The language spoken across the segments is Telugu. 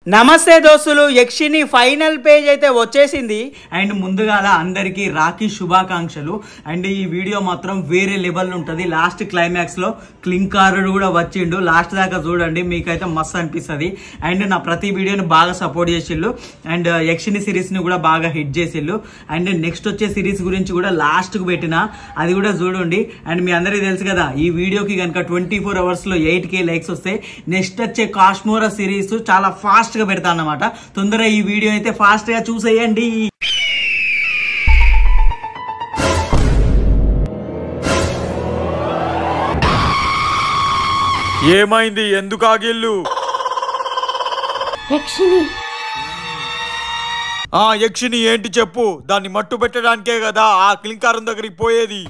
నమస్తే దోస్తులు, యక్షిని ఫైనల్ పేజ్ అయితే వచ్చేసింది. అండ్ ముందుగా అందరికి రాఖీ శుభాకాంక్షలు. అండ్ ఈ వీడియో మాత్రం వేరే లెవెల్ ఉంటది. లాస్ట్ క్లైమాక్స్ లో క్లింకారుడు కూడా వచ్చిండు. లాస్ట్ దాకా చూడండి, మీకైతే మస్తు అనిపిస్తుంది. అండ్ నా ప్రతి వీడియోని బాగా సపోర్ట్ చేసిళ్ళు. అండ్ యక్షిని సిరీస్ ని కూడా బాగా హిట్ చేసిళ్ళు. అండ్ నెక్స్ట్ వచ్చే సిరీస్ గురించి కూడా లాస్ట్ కు పెట్టిన, అది కూడా చూడండి. అండ్ మీ అందరికీ తెలుసు కదా, ఈ వీడియోకి కనుక 24 hours లో 8K లైక్స్ వస్తే నెక్స్ట్ వచ్చే కాశ్మోరా సిరీస్ చాలా ఫాస్ట్ గా పెడతా అన్నమాట. తొందరగా ఈ వీడియో అయితే ఫాస్ట్ గా చూసేయండి. ఏమైంది? ఎందుకు ఆగిల్లు? యక్షిని ఏంటి చెప్పు. దాన్ని మట్టు పెట్టడానికే కదా ఆ క్లింకారం దగ్గరికి పోయేది.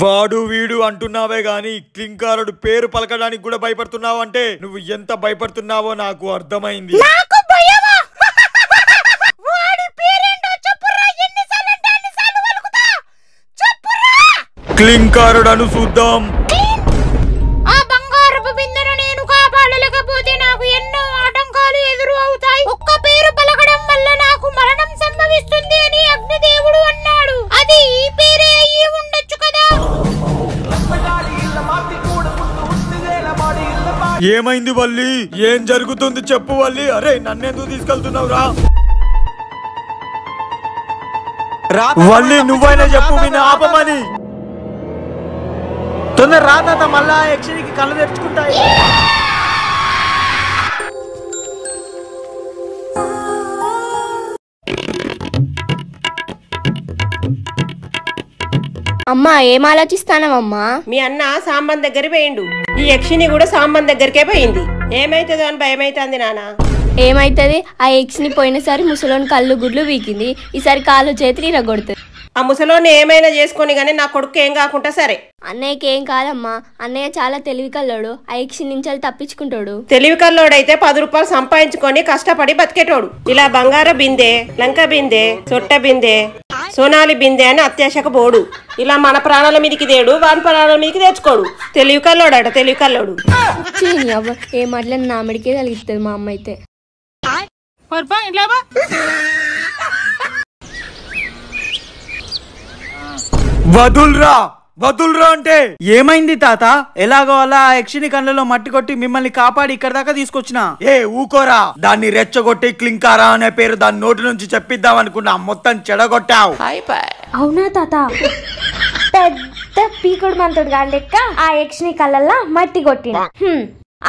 వాడు వీడు అంటున్నావే గాని క్లింకారుడు పేరు పలకడానికి కూడా భయపడుతున్నావు అంటే నువ్వు ఎంత భయపడుతున్నావో నాకు అర్థమైంది. క్లింకారుడు అను చూద్దాం. ఆ బంగారపు బిందెను నేను కాపాడలేకపోతే నాకు ఎన్నో ఆటంకాలు ఎదురు అవుతాయి. ఒక్క పేరు పలకడం వల్ల నాకు మరణం సంభవిస్తుంది అని అగ్నిదేవుడు అన్నాడు. అది ఈ పేరే అయ్యి ఉండొచ్చు కదా. ఏమైంది వల్లి? ఏం జరుగుతుంది చెప్పు వల్లి. అరే నన్నెందుకు తీసుకెళ్తున్నావురా? వల్లి నువ్వైనా చెప్పు, విని ఆపమని. తొందర రా తాత, మళ్ళా యక్షినికి కళ్ళు తెరుచుకుంటాయి. అమ్మా ఏం ఆలోచిస్తానమ్మా? మీ అన్న సాంబన్ దగ్గర పోయిండు. ఈ యక్షిని కూడా సాంబన్ దగ్గరికే పోయింది. ఏమైతుందో అని భయమైతుంది నాన్న. ఏమైతుంది? ఆ యక్షిని పోయినసారి ముసలోని కళ్ళు గుడ్లు వీకింది, ఈసారి కాళ్ళు చేతులు ఇరగొడుతుంది. ఆ ముసలోని ఏమైనా చేసుకొని గానీ నా కొడుకు ఏం కాకుండా సరే. అన్నయ్యకి ఏం కాదమ్మా, అన్నయ్య చాలా తెలివి కల్లోడు. ఆ యక్షి నుంచి తప్పించుకుంటాడు. తెలివి కల్లోడైతే 10 రూపాయలు సంపాదించుకొని కష్టపడి బతికేటోడు. ఇలా బంగార బిందె, లంక బిందె, సొట్ట బిందె, సోనాలి బిందె అని అత్యాశకు పోడు. ఇలా మన ప్రాణాల మీదకి తేడు, వాని ప్రాణాల మీదకి తెచ్చుకోడు. తెలివి కల్లోడట, తెలివి కల్లోడు. ఏ మాటలు నామిడికే కలిగిస్తుంది మా అమ్మ అయితే. వదుల్రా వదుల్రా అంటే ఏమైంది తాత? ఎలాగో అలా ఆ యక్షిని కళ్ళలో మట్టి కొట్టి మిమ్మల్ని కాపాడి ఇక్కడ దాకా తీసుకొచ్చిన. ఊకోరా. దాన్ని రెచ్చగొట్టి క్లింకారా అనే పేరు దాని నోటి నుంచి చెప్పిద్దాం అనుకున్నా, మొత్తం చెడగొట్టావు. అవునా తాత? పెద్ద పీకుడు మంతుడు గాని లెక్క ఆ యక్షిని కళ్ళల్లా మట్టి కొట్టిన.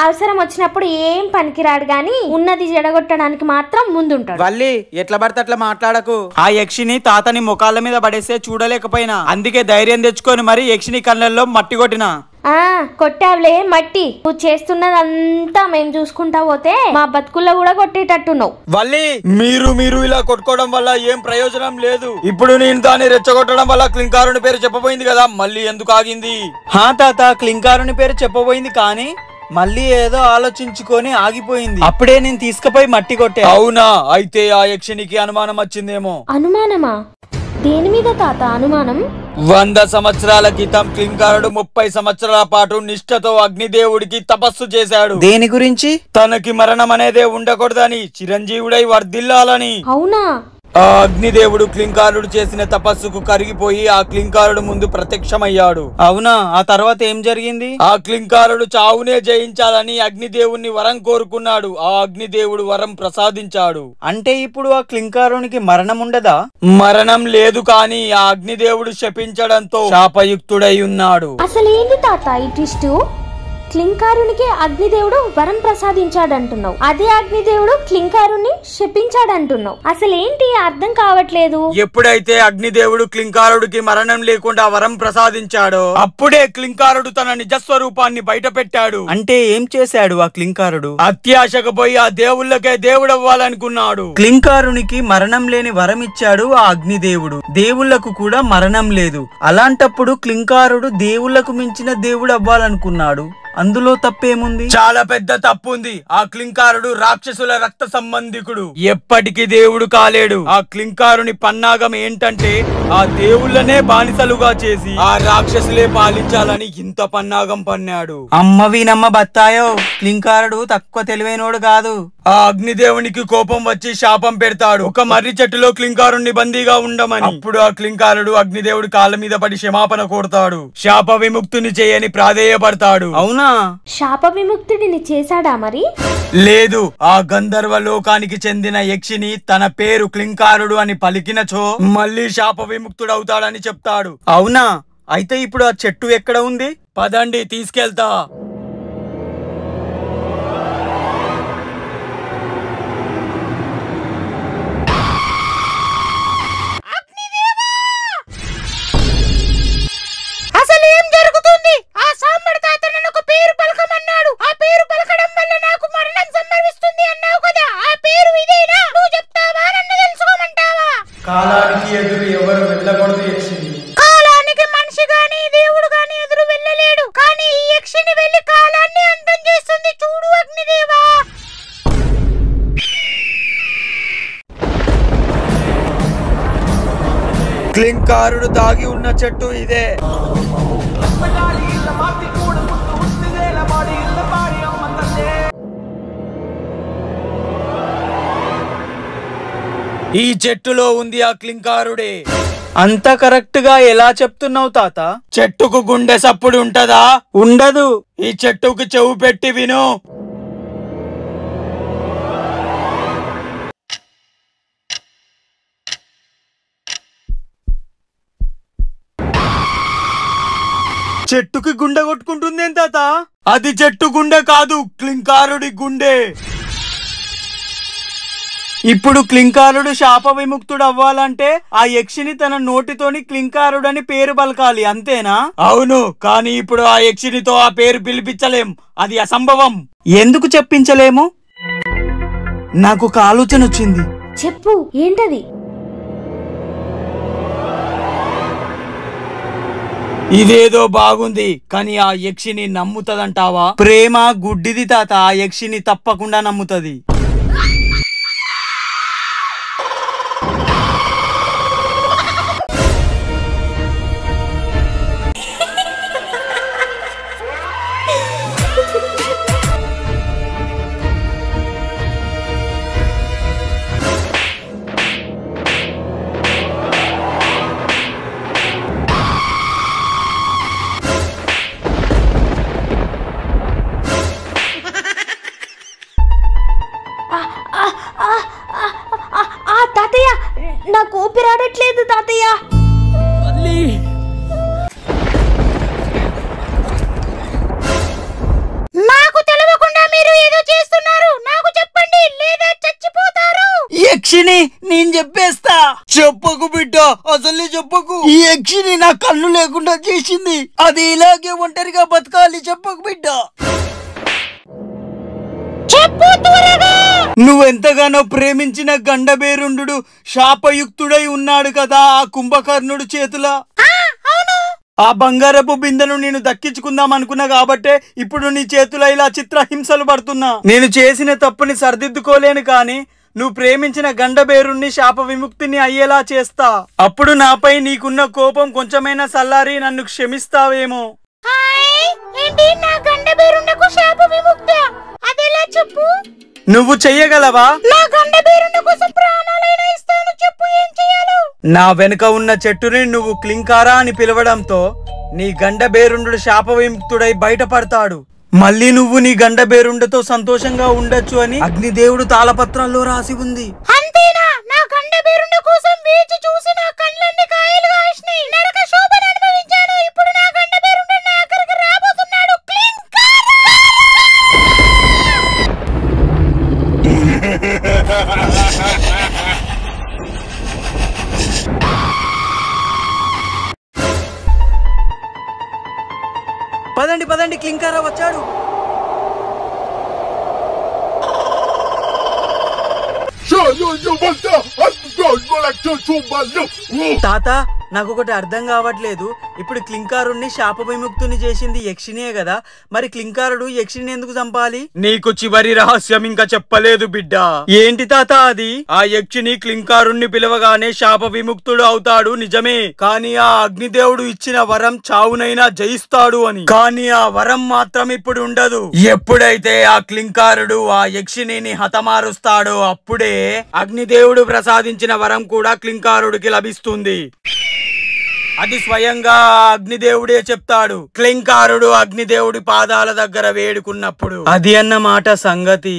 అవసరం వచ్చినప్పుడు ఏం పనికిరాడు గాని ఉన్నది జడగొట్టడానికి మాత్రం ముందుంటాడు. వల్లి ఎట్లా పడితే అట్లా మాట్లాడకు. ఆ యక్షిని తాతని ముఖాల మీద పడేస్తే చూడలేకపోయినా, అందుకే ధైర్యం తెచ్చుకొని మరి యక్షిని కళ్ళల్లో మట్టి కొట్టినా. కొట్టావులే మట్టి. నువ్వు చేస్తున్నదంతా మేము చూసుకుంటా పోతే మా బతుకుల్లో కూడా కొట్టేటట్టున్నావు. వల్లి మీరు ఇలా కొట్టుకోవడం వల్ల ఏం ప్రయోజనం లేదు. ఇప్పుడు నేను దాన్ని రెచ్చగొట్టడం వల్ల క్లింకారుని పేరు చెప్పబోయింది కదా, మళ్ళీ ఎందుకు ఆగింది? తాత క్లింకారుని పేరు చెప్పబోయింది కానీ మళ్ళీ ఏదో ఆలోచించుకొని ఆగిపోయింది. అప్పుడే నేను తీసుకుపోయి మట్టి కొట్టే. అవునా? అయితే ఆ యక్షినికి అనుమానం వచ్చిందేమో. అనుమానమా? దేని మీద తాత అనుమానం? 100 సంవత్సరాల క్రితం క్లింకారుడు 30 సంవత్సరాల పాటు నిష్ఠతో అగ్నిదేవుడికి తపస్సు చేశాడు. దేని గురించి? తనకి మరణం అనేదే ఉండకూడదని, చిరంజీవుడై వర్ధిల్లాలని. అవునా? ఆ అగ్నిదేవుడు క్లింకారుడు చేసిన తపస్సుకు కరిగిపోయి ఆ క్లింకారుడు ముందు ప్రత్యక్షమయ్యాడు. అవునా? ఆ తర్వాత ఏం జరిగింది? ఆ క్లింకారుడు చావునే జయించాలని అగ్నిదేవుని వరం కోరుకున్నాడు. ఆ అగ్నిదేవుడు వరం ప్రసాదించాడు. అంటే ఇప్పుడు ఆ క్లింకారునికి మరణం ఉండదా? మరణం లేదు, కానీ ఆ అగ్నిదేవుడు శపించడంతో శాపయుక్తుడై ఉన్నాడు. అసలు ఏంటి తాత ఈ ట్విస్ట్? క్లింకారునికి అగ్నిదేవుడు వరం ప్రసాదించాడంటున్నావు, అదే అగ్నిదేవుడు క్లింకారుని శపించాడంటున్నావు. అసలేంటి అర్థం కావట్లేదు. ఎప్పుడైతే అగ్నిదేవుడు క్లింకారుడికి మరణం లేకుండా వరం ప్రసాదించాడో అప్పుడే క్లింకారుడు తన నిజస్వరూపాన్ని బయట పెట్టాడు. అంటే ఏం చేశాడు ఆ క్లింకారుడు? అత్యాశకు పోయి ఆ దేవుళ్ళకే దేవుడవ్వాలనుకున్నాడు. క్లింకారునికి మరణం లేని వరం ఇచ్చాడు ఆ అగ్నిదేవుడు. దేవుళ్లకు కూడా మరణం లేదు. అలాంటప్పుడు క్లింకారుడు దేవుళ్లకు మించిన దేవుడు అవ్వాలనుకున్నాడు. అందులో తప్పేముంది? చాలా పెద్ద తప్పు ఉంది. ఆ క్లింకారుడు రాక్షసుల రక్త సంబంధికుడు, ఎప్పటికీ దేవుడు కాలేడు. ఆ క్లింకారుని పన్నాగం ఏంటంటే ఆ దేవుళ్ళనే బానిసలుగా చేసి ఆ రాక్షసులే పాలించాలని ఇంత పన్నాగం పన్నాడు. అమ్మవీనమ్మ బత్తాయో, క్లింకారుడు తక్కువ తెలివైనోడు కాదు. ఆ అగ్నిదేవునికి కోపం వచ్చి శాపం పెడతాడు, ఒక మర్రి చెట్టులో క్లింకారుణ్ణి బందీగా ఉండమని. అప్పుడు ఆ క్లింకారుడు అగ్నిదేవుడి కాళ్ళ మీద పడి క్షమాపణ కోరుతాడు, శాప విముక్తుని చేయని ప్రాధేయపడతాడు. అవునా? శాప విముక్తుడిని చేశాడా మరి? లేదు, ఆ గంధర్వ లోకానికి చెందిన యక్షిని తన పేరు క్లింకారుడు అని పలికినచో మళ్ళీ శాప విముక్తుడవుతాడని చెప్తాడు. అవునా? అయితే ఇప్పుడు ఆ చెట్టు ఎక్కడ ఉంది? పదండి తీసుకెళ్తా. అసలు ఏం జరుగుతుంది? ఆ సాంబడి తాత నన్ను ఒక పేరు పలకమన్నాడు. ఆ పేరు పలకడం వల్ల నాకు మరణం సంభవిస్తుంది అన్నావు కదా, ఆ పేరు ఇదేనా? నువ్వు చెప్తావా, నన్ను తెలుసుకోమంటావా? కాలానికి ఎదురు ఎవరు వెళ్ళకూడదు యక్షిని. కాలానికి మనిషి గాని దేవుడు గాని ఎదురు వెళ్ళలేడు, కానీ ఈ యక్షిని వెళ్లి కాలాన్ని అంతం చేస్తుంది. చూడు అగ్నిదేవా. క్లింకారుడు దాగి ఉన్న చెట్టు ఇదే. ఈ చెట్టులో ఉంది ఆ క్లింకారుడే. అంత కరెక్ట్ గా ఎలా చెప్తున్నావు తాత? చెట్టుకు గుండె సప్పుడు ఉంటదా? ఉండదు. ఈ చెట్టుకు చెవు పెట్టి విను. చెట్టుకి గుండె కొట్టుకుంటుందేం తాత? అది చెట్టు గుండె కాదు, క్లింకారుడి గుండె. ఇప్పుడు క్లింకారుడు శాప విముక్తుడు అవ్వాలంటే ఆ యక్షిని తన నోటితోని క్లింకారుడని పేరు పలకాలి, అంతేనా? అవును, కానీ ఇప్పుడు ఆ యక్షినితో ఆ పేరు పిలిపించలేం, అది అసంభవం. ఎందుకు చెప్పించలేము? నాకు ఒక ఆలోచన వచ్చింది. చెప్పు, ఏంటది? ఇదేదో బాగుంది, కానీ ఆ యక్షిని నమ్ముతదంటావా? ప్రేమ గుడ్డిది తాత, ఆ యక్షిని తప్పకుండా నమ్ముతది. తాతయ్య, నాకు ఊపిరాడట్లేదు తాతయ్య. నాకు తెలియకుండా మీరు ఏదో చేస్తున్నారు, నాకు చెప్పండి లేదా చచ్చిపోతారు. యక్షిని నేను చెప్పేస్తా. చెప్పకు బిడ్డ, అసలు చెప్పకు. ఈ యక్షిని నా కన్ను లేకుండా చేసింది, అది ఇలాగే ఒంటరిగా బతకాలి. చెప్పకు బిడ్డ. చెప్పు త్వరగా. నువ్వెంతగానో ప్రేమించిన గండబేరుండు శాపయుక్తుడై ఉన్నాడు కదా ఆ కుంభకర్ణుడు చేతుల. ఆ బంగారపు బిందెను నేను దక్కించుకుందాం అనుకున్నా కాబట్టే ఇప్పుడు నీ చేతుల ఇలా చిత్రహింసలు పడుతున్నా. నేను చేసిన తప్పుని సరిదిద్దుకోలేను, కానీ నువ్వు ప్రేమించిన గండబేరుణ్ణి శాప విముక్తిని అయ్యేలా చేస్తా. అప్పుడు నాపై నీకున్న కోపం కొంచెమైనా సల్లారి నన్ను క్షమిస్తావేమో. ఏంటి, నా గండబేరుండకు శాప విముక్త? అదెలా చెప్పు? నువ్వు చెయ్యగలవా? నా గండబేరుండ కోసం ప్రాణాలైనా ఇస్తాను, చెప్పు ఏం చెయ్యాలో. నా వెనుక ఉన్న చెట్టుని నువ్వు క్లింకారా అని పిలవడంతో నీ గండబేరుండు శాప విముక్తుడై బయటపడతాడు. మళ్ళీ నువ్వు నీ గండబేరుండతో సంతోషంగా ఉండొచ్చు అని అగ్నిదేవుడు తాళపత్రాల్లో రాసి ఉంది. అంతేనా? నా గండబేరుండ కోసం వేచి చూసి నా కళ్ళన్ని కాయలు కాసినాయి, నరక శోభను అనుభవించాను. ఇప్పుడు నా గండబేరుండ నా దగ్గరికి రాబోతున్నాడు. పదండి పదండి, క్లింకారా వచ్చాడు. తాత, నాకు ఒకటి అర్థం కావట్లేదు. ఇప్పుడు క్లింకారుణ్ణి శాప విముక్తుని చేసింది యక్షినే కదా, మరి క్లింకారుడు యక్షిని ఎందుకు చంపాలి? నీకు చివరి రహస్యం ఇంకా చెప్పలేదు బిడ్డ. ఏంటి తాత అది? ఆ యక్షిని క్లింకారుణ్ణి పిలవగానే శాప విముక్తుడు అవుతాడు నిజమే, కానీ ఆ అగ్నిదేవుడు ఇచ్చిన వరం చావునైనా జయిస్తాడు అని. కానీ ఆ వరం మాత్రం ఇప్పుడు ఉండదు. ఎప్పుడైతే ఆ క్లింకారుడు ఆ యక్షిని హతమారుస్తాడో అప్పుడే అగ్నిదేవుడు ప్రసాదించిన వరం కూడా క్లింకారుడికి లభిస్తుంది. అది స్వయంగా అగ్నిదేవుడే చెప్తాడు. క్లింకారుడు అగ్నిదేవుడి పాదాల దగ్గర వేడుకున్నప్పుడు. అది అన్నమాట సంగతి.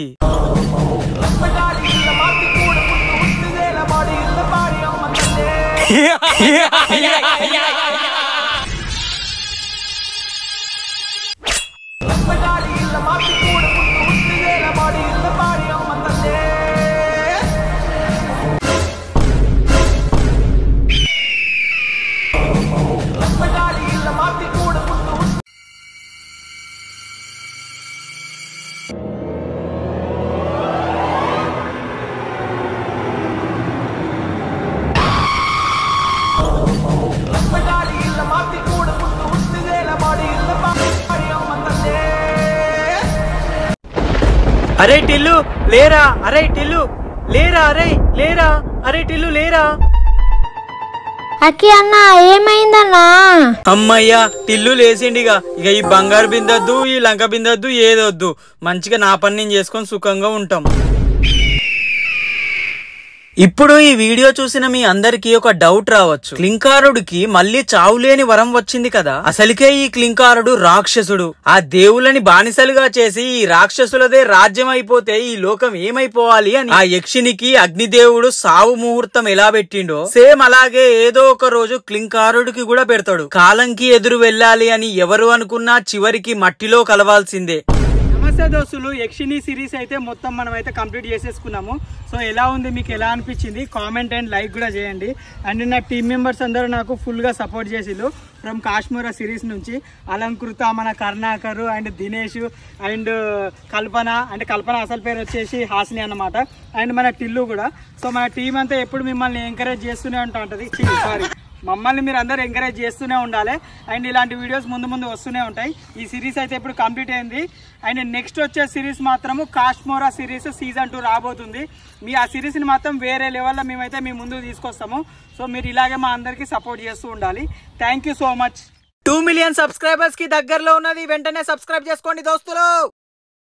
అరే టిల్లు లేరా, అరే టిల్లు లేరా, అరే లేరా, అరే టిల్లు లేరా. అక్కి అన్న ఏమైందన్నా? అమ్మయ్యా టిల్లు లేచిండిగా. ఇక ఈ బంగారు బిందొద్దు, ఈ లంక బిందొద్దు, ఏదొద్దు. మంచిగా నా పని నేను చేసుకొని సుఖంగా ఉంటాం. ఇప్పుడు ఈ వీడియో చూసిన మీ అందరికీ ఒక డౌట్ రావచ్చు. క్లింకారుడికి మళ్ళీ చావులేని వరం వచ్చింది కదా, అసలుకే ఈ క్లింకారుడు రాక్షసుడు. ఆ దేవుళ్ళని బానిసలుగా చేసి ఈ రాక్షసులదే రాజ్యం అయిపోతే ఈ లోకం ఏమైపోవాలి అని ఆ యక్షినికి అగ్నిదేవుడు సావు ముహూర్తం ఎలా పెట్టిండో సేమ్ అలాగే ఏదో ఒక రోజు క్లింకారుడికి కూడా పెడతాడు. కాలంకి ఎదురు వెళ్ళాలి అని ఎవరు అనుకున్నా చివరికి మట్టిలో కలవాల్సిందే. నమస్తే దోస్తులు, యక్షిని సిరీస్ అయితే మొత్తం మనం అయితే కంప్లీట్ చేసేసుకున్నాము. సో ఎలా ఉంది, మీకు ఎలా అనిపించింది కామెంట్ అండ్ లైక్ కూడా చేయండి. అండ్ నా టీమ్ మెంబర్స్ అందరూ నాకు ఫుల్గా సపోర్ట్ చేసిళ్ళు. ఫ్రమ్ కాశ్మీర సిరీస్ నుంచి అలంకృత, మన కరుణాకరు అండ్ దినేష్ అండ్ కల్పన. అంటే కల్పన అసలు పేరు వచ్చేసి హాసిని అన్నమాట. అండ్ మన టిల్లు కూడా. సో మన టీం అంతా ఎప్పుడు మిమ్మల్ని ఎంకరేజ్ చేస్తూనే ఉంటుంది. సారీ, మమ్మల్ని మీరు అందరూ ఎంకరేజ్ చేస్తూనే ఉండాలి. అండ్ ఇలాంటి వీడియోస్ ముందు ముందు వస్తూనే ఉంటాయి. ఈ సిరీస్ అయితే ఇప్పుడు కంప్లీట్ అయింది. అండ్ నెక్స్ట్ వచ్చే సిరీస్ మాత్రము కాశ్మోరా సిరీస్ సీజన్ 2 రాబోతుంది. మీ ఆ సిరీస్ని మాత్రం వేరే లెవెల్లో మేమైతే మీ ముందుకు తీసుకొస్తాము. సో మీరు ఇలాగే మా అందరికీ సపోర్ట్ చేస్తూ ఉండాలి. Thank you so much. 2 million subscribers కి దగ్గరలో ఉన్నది. వెంటనే సబ్స్క్రైబ్ చేసుకోండి దోస్తులు.